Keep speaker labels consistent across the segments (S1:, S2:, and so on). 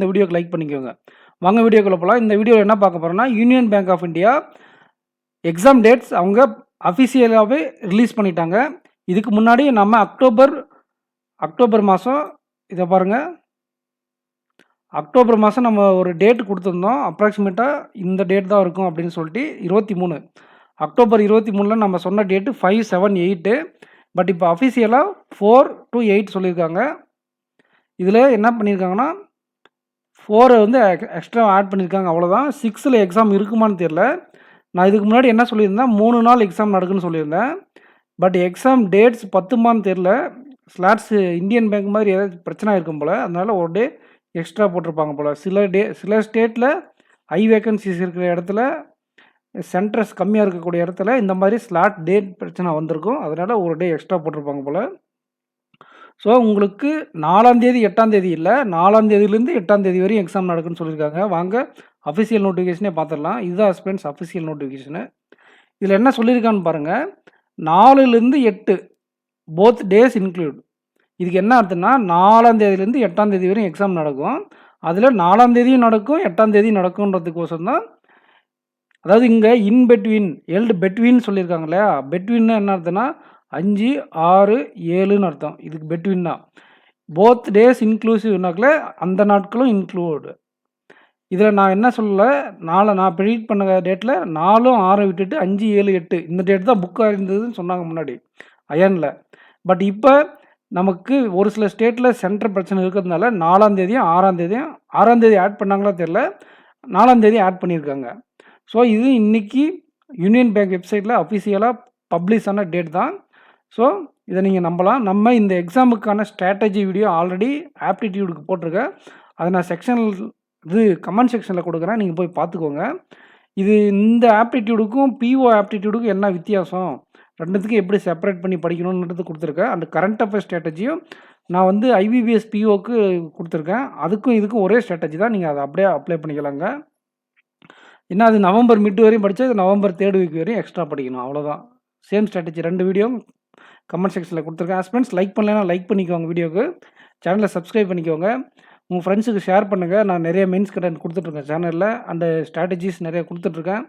S1: இந்த வீடியோக்கு லைக் பண்ணிக்கோங்க. வாங்க வீடியோக்குள்ள போலாம். இந்த வீடியோவில் என்ன பார்க்க போறோம்னா, union bank of India exam dates அவங்க அஃபிஷியலாகவே ரிலீஸ் பண்ணிட்டாங்க. இதுக்கு முன்னாடி நம்ம அக்டோபர் மாதம் இதை பாருங்கள், அக்டோபர் மாதம் நம்ம ஒரு டேட் கொடுத்துருந்தோம். அப்ராக்சிமேட்டாக இந்த டேட் தான் இருக்கும் அப்படின்னு சொல்லிட்டு 23 அக்டோபர் 23 நம்ம சொன்ன டேட்டு 5, 7, 8. பட் இப்போ அஃபிஷியலாக 4 to 8 சொல்லியிருக்காங்க. இதில் என்ன பண்ணியிருக்காங்கன்னா 4 வந்து எக்ஸ்ட்ரா ஆட் பண்ணியிருக்காங்க, அவ்வளோதான். 6ல் எக்ஸாம் இருக்குமான்னு தெரில. நான் இதுக்கு முன்னாடி என்ன சொல்லியிருந்தேன், 3 நாள் எக்ஸாம் நடக்குன்னு சொல்லியிருந்தேன். பட் எக்ஸாம் டேட்ஸ் 10மான்னு தெரில. ஸ்லாட்ஸ் இந்தியன் பேங்க் மாதிரி ஏதாவது பிரச்சனை இருக்கும் போல், அதனால் ஒரு டே எக்ஸ்ட்ரா போட்டிருப்பாங்க போல். சில ஸ்டேட்டில் ஹை வேக்கன்சிஸ் இருக்கிற இடத்துல, சென்டர்ஸ் கம்மியாக இருக்கக்கூடிய இடத்துல இந்த மாதிரி ஸ்லாட் டேட் பிரச்சனை வந்திருக்கும். அதனால் ஒரு டே எக்ஸ்ட்ரா போட்டிருப்பாங்க போல். ஸோ உங்களுக்கு 4ஆம் தேதி 8ஆம் தேதி இல்லை, 4ஆம் தேதியிலேருந்து 8ஆம் தேதி வரையும் எக்ஸாம் நடக்குன்னு சொல்லியிருக்காங்க. வாங்க அஃபிஷியல் நோட்டிஃபிகேஷனே பார்த்துடலாம். இதுதான் ஃப்ரெண்ட்ஸ் அஃபிஷியல் நோட்டிஃபிகேஷனு. இதில் என்ன சொல்லியிருக்கான்னு பாருங்கள், 4லேருந்து 8 போத் டேஸ் இன்க்ளூட். இதுக்கு என்ன அர்த்தம்னா 4ஆம் தேதியிலேருந்து 8ஆம் தேதி வரையும் எக்ஸாம் நடக்கும். அதில் 4ஆம் தேதியும் நடக்கும், 8ஆம் தேதியும் நடக்கும்ன்றதுக்கோசரம் தான். அதாவது இங்கே இன் பெட்வீன், எல்டு பெட்வீன் சொல்லியிருக்காங்க இல்லையா. பெட்வீன்னா என்ன அர்த்தம்னா 5, 6, 7ன்னு அர்த்தம். இதுக்கு பெட்வீன் தான். போத் டேஸ் இன்க்ளூசிவ்னாக்கில் அந்த நாட்களும் இன்க்ளூடு. இதில் நான் என்ன சொல்லலை, நான் ப்ரெடிக்ட் பண்ண டேட்டில் 4, 6 விட்டுட்டு 5, 7, 8 இந்த டேட் தான் புக்காக இருந்ததுன்னு சொன்னாங்க முன்னாடி அயனில். பட் இப்போ நமக்கு ஒரு சில ஸ்டேட்டில் சென்டர் பிரச்சனை இருக்கிறதுனால 4ஆம் தேதியும் 6ஆம் தேதியும், 6ஆம் தேதி ஆட் பண்ணாங்களா தெரில, 4ஆம் தேதி ஆட் பண்ணியிருக்காங்க. ஸோ இது இன்றைக்கி யூனியன் பேங்க் வெப்சைட்டில் அஃபிஷியலாக பப்ளிஷ் ஆன டேட் தான். ஸோ இதை நீங்கள் நம்பலாம். நம்ம இந்த எக்ஸாமுக்கான ஸ்ட்ராட்டஜி வீடியோ ஆல்ரெடி ஆப்டிடியூடுக்கு போட்டிருக்கேன். அதை நான் கமெண்ட் செக்ஷனில் கொடுக்குறேன், நீங்கள் போய் பார்த்துக்கோங்க. இது இந்த ஆப்டிடியூடுக்கும் பிஓ ஆப்டிடியூடுக்கும் என்ன வித்தியாசம், ரெண்டுத்துக்கும் எப்படி செப்பரேட் பண்ணி படிக்கணுன்றது கொடுத்துருக்கேன். அந்த கரண்ட் அஃபேர்ஸ் ஸ்ட்ராட்டஜியும் நான் ஐபிபிஎஸ் பிஓக்கு கொடுத்துருக்கேன். அதுக்கும் இதுக்கும் ஒரே ஸ்ட்ராட்டஜி தான், நீங்கள் அதை அப்படியே அப்ளை பண்ணிக்கலாங்க. ஏன்னா அது நவம்பர் மிட் வரையும் படித்தா இது நவம்பர் 3rd வீக் வரையும் எக்ஸ்ட்ரா படிக்கணும், அவ்வளோதான். சேம் ஸ்ட்ராட்டஜி 2 வீடியோ கமெண்ட் செக்ஷனில் கொடுத்துருக்கேன். ஃப்ரெண்ட்ஸ் லைக் பண்ணலைன்னா லைக் பண்ணிக்கோங்க, வீடியோக்கு சேனலை சப்ஸ்கிரைப் பண்ணிக்கோங்க, உங்கள் ஃப்ரெண்ட்ஸுக்கு ஷேர் பண்ணுங்கள். நான் நிறைய மெயின்ஸ் கண்டென்ட் கொடுத்துட்ருக்கேன் சேனலில், அந்த ஸ்ட்ராட்டஜிஸ் நிறைய கொடுத்துட்ருக்கேன்.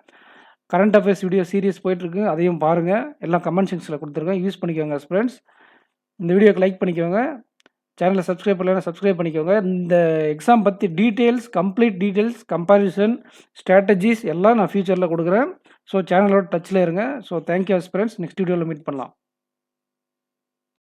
S1: கரண்ட் அஃபேர்ஸ் வீடியோ சீரியஸ் போயிட்டுருக்கு, அதையும் பாருங்கள். எல்லாம் கமெண்ட் செக்ஷனில் கொடுத்துருக்கேன், யூஸ் பண்ணிக்கோங்க ஃப்ரெண்ட்ஸ். இந்த வீடியோக்கு லைக் பண்ணிக்கோங்க, சேனலை சப்ஸ்கிரைப் பண்ணலைன்னா சப்ஸ்கிரைப் பண்ணிக்கோங்க. இந்த எக்ஸாம் பற்றி details, complete details, comparison, strategies எல்லாம் நான் ஃபியூச்சரில் கொடுக்குறேன். ஸோ சேனலோட டச்சில் இருங்க. ஸோ தேங்க்யூ ஃப்ரெண்ட்ஸ், நெக்ஸ்ட் வீடியோவில் மீட் பண்ணலாம்.